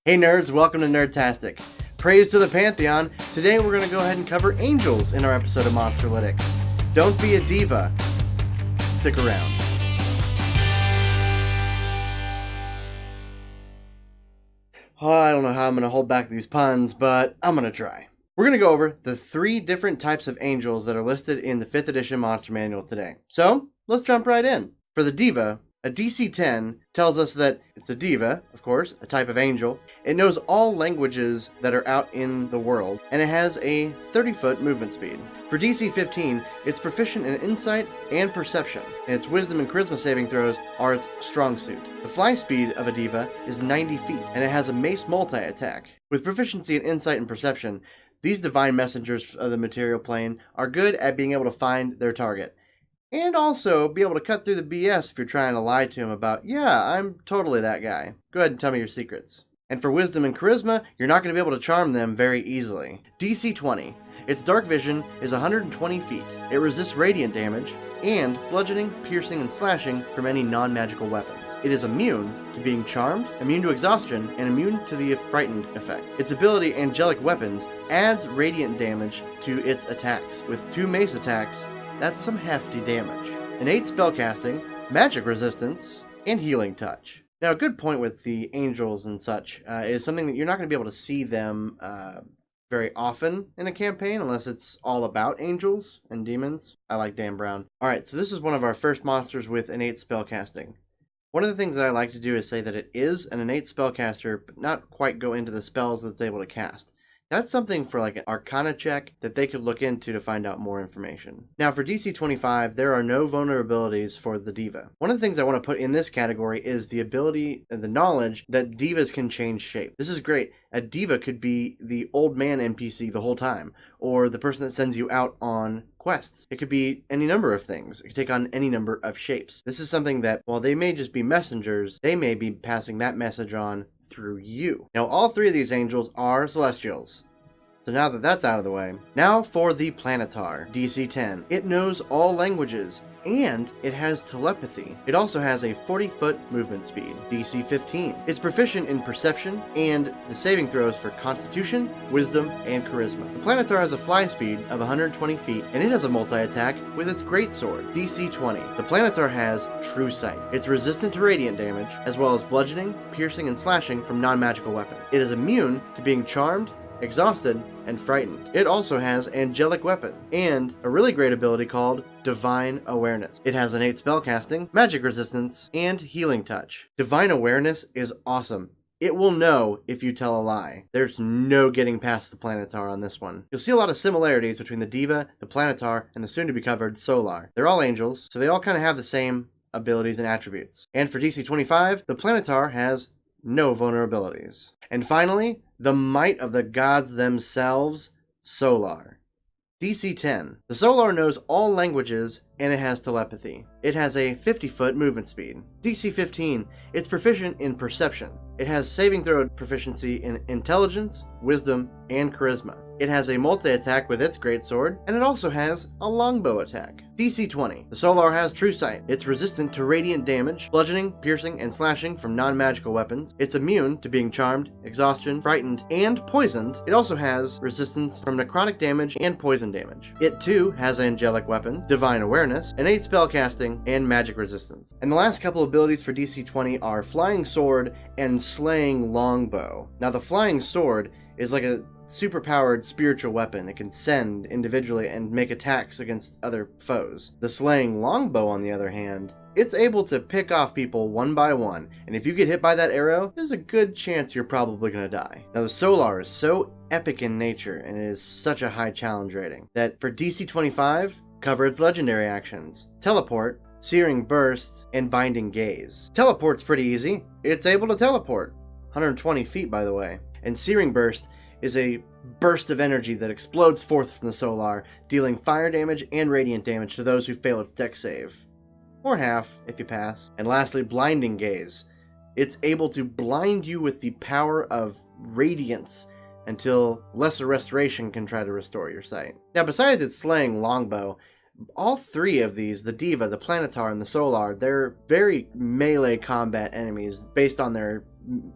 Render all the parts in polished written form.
Hey nerds, welcome to Nerdtastic. Praise to the Pantheon. Today we're going to go ahead and cover angels in our episode of Monsterlytics. Don't be a diva. Stick around. Oh, I don't know how I'm going to hold back these puns, but I'm going to try. We're going to go over the 3 different types of angels that are listed in the 5th edition Monster Manual today. So, let's jump right in. For the Deva, a DC 10 tells us that it's a diva, of course, a type of angel. It knows all languages that are out in the world, and it has a 30-foot movement speed. For DC 15, it's proficient in insight and perception, and its wisdom and charisma saving throws are its strong suit. The fly speed of a diva is 90 feet, and it has a mace multi-attack. With proficiency in insight and perception, these divine messengers of the material plane are good at being able to find their target. And also be able to cut through the BS if you're trying to lie to him about, yeah, I'm totally that guy. Go ahead and tell me your secrets. And for wisdom and charisma, you're not going to be able to charm them very easily. DC 20. Its dark vision is 120 feet. It resists radiant damage and bludgeoning, piercing, and slashing from any non-magical weapons. It is immune to being charmed, immune to exhaustion, and immune to the frightened effect. Its ability, Angelic Weapons, adds radiant damage to its attacks. With 2 mace attacks, that's some hefty damage. Innate spellcasting, magic resistance, and healing touch. Now, a good point with the angels and such is something that you're not going to be able to see them very often in a campaign unless it's all about angels and demons. I like Dan Brown. Alright, so this is one of our first monsters with innate spellcasting. One of the things that I like to do is say that it is an innate spellcaster, but not quite go into the spells that it's able to cast. That's something for like an Arcana check that they could look into to find out more information. Now for DC 25, there are no vulnerabilities for the Deva. One of the things I want to put in this category is the ability and the knowledge that Devas can change shape. This is great. A Deva could be the old man NPC the whole time, or the person that sends you out on quests. It could be any number of things. It could take on any number of shapes. This is something that, while they may just be messengers, they may be passing that message on through you. Now, all 3 of these angels are celestials. So now that that's out of the way, now for the Planetar, DC 10. It knows all languages, and it has telepathy. It also has a 40-foot movement speed, DC 15. It's proficient in perception, and the saving throws for constitution, wisdom, and charisma. The Planetar has a fly speed of 120 feet, and it has a multi-attack with its greatsword, DC 20. The Planetar has true sight. It's resistant to radiant damage, as well as bludgeoning, piercing, and slashing from non-magical weapons. It is immune to being charmed, exhausted, and frightened. It also has Angelic Weapon, and a really great ability called Divine Awareness. It has innate spellcasting, magic resistance, and healing touch. Divine Awareness is awesome. It will know if you tell a lie. There's no getting past the Planetar on this one. You'll see a lot of similarities between the Deva, the Planetar, and the soon-to-be-covered Solar. They're all angels, so they all kind of have the same abilities and attributes. And for DC 25, the Planetar has no vulnerabilities. And finally, the might of the gods themselves, Solar. DC 10. The Solar knows all languages, and it has telepathy. It has a 50-foot movement speed. DC 15. It's proficient in perception. It has saving throw proficiency in intelligence, wisdom, and charisma. It has a multi-attack with its greatsword, and it also has a longbow attack. DC 20. The Solar has true sight. It's resistant to radiant damage, bludgeoning, piercing, and slashing from non-magical weapons. It's immune to being charmed, exhaustion, frightened, and poisoned. It also has resistance from necrotic damage and poison damage. It too has Angelic Weapons, Divine Awareness, innate spellcasting, and magic resistance. And the last couple abilities for DC 20 are Flying Sword and Slaying Longbow. Now the Flying Sword is like a superpowered spiritual weapon. It can send individually and make attacks against other foes. The Slaying Longbow, on the other hand, it's able to pick off people one by one, and if you get hit by that arrow, there's a good chance you're probably going to die. Now the Solar is so epic in nature, and it is such a high challenge rating, that for DC 25, cover its legendary actions: Teleport, Searing Burst, and Binding Gaze. Teleport's pretty easy. It's able to teleport. 120 feet, by the way. And Searing Burst is a burst of energy that explodes forth from the Solar, dealing fire damage and radiant damage to those who fail its dex save. Or half, if you pass. And lastly, Blinding Gaze. It's able to blind you with the power of radiance until Lesser Restoration can try to restore your sight. Now, besides its Slaying Longbow, all 3 of these, the Deva, the Planetar, and the Solar, they're very melee combat enemies based on their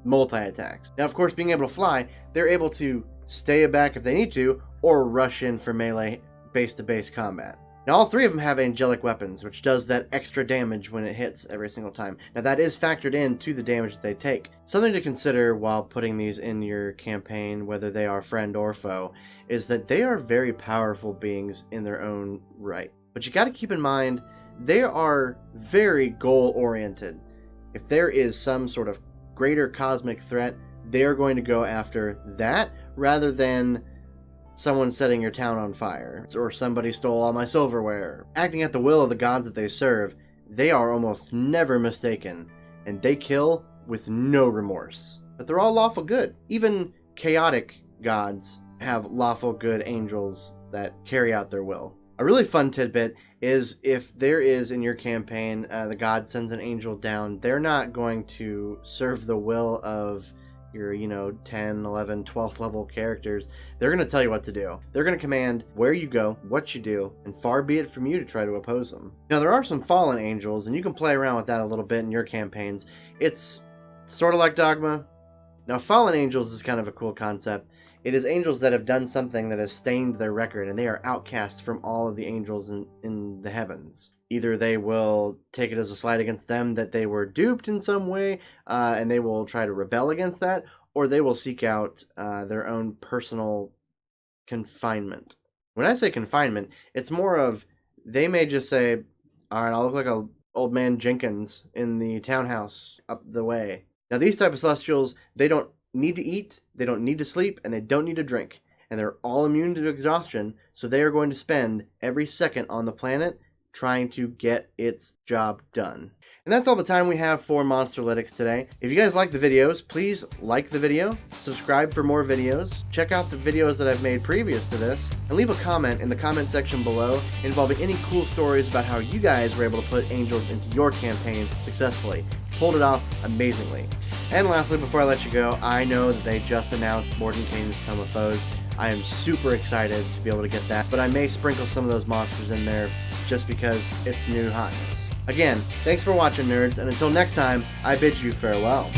multi-attacks. Now, of course, being able to fly, they're able to stay back if they need to, or rush in for melee base-to-base combat. Now, all three of them have angelic weapons, which does that extra damage when it hits every single time. Now, that is factored into the damage that they take. Something to consider while putting these in your campaign, whether they are friend or foe, is that they are very powerful beings in their own right. But you got to keep in mind, they are very goal-oriented. If there is some sort of greater cosmic threat, they're going to go after that rather than someone setting your town on fire, or somebody stole all my silverware. Acting at the will of the gods that they serve, they are almost never mistaken, and they kill with no remorse. But they're all lawful good. Even chaotic gods have lawful good angels that carry out their will. A really fun tidbit is if there is in your campaign, the god sends an angel down, they're not going to serve the will of your 10, 11, 12th level characters. They're going to tell you what to do. They're going to command where you go, what you do, and far be it from you to try to oppose them. Now, there are some fallen angels, and you can play around with that a little bit in your campaigns. It's sort of like Dogma. Now, fallen angels is kind of a cool concept. It is angels that have done something that has stained their record, and they are outcasts from all of the angels in the heavens. Either they will take it as a slight against them that they were duped in some way, and they will try to rebel against that, or they will seek out their own personal confinement. When I say confinement, it's more of they may just say, all right, I'll look like a old man Jenkins in the townhouse up the way. Now, these type of celestials, they don't need to eat, they don't need to sleep, and they don't need to drink. And they're all immune to exhaustion, so they are going to spend every second on the planet trying to get its job done. And that's all the time we have for Monsterlytics today. If you guys like the videos, please like the video, subscribe for more videos, check out the videos that I've made previous to this, and leave a comment in the comment section below involving any cool stories about how you guys were able to put angels into your campaign successfully. Pulled it off amazingly. And lastly, before I let you go, I know that they just announced Morton Kane's Tome of Foes. I am super excited to be able to get that, but I may sprinkle some of those monsters in there just because it's new hotness. Again, thanks for watching, nerds, and until next time, I bid you farewell.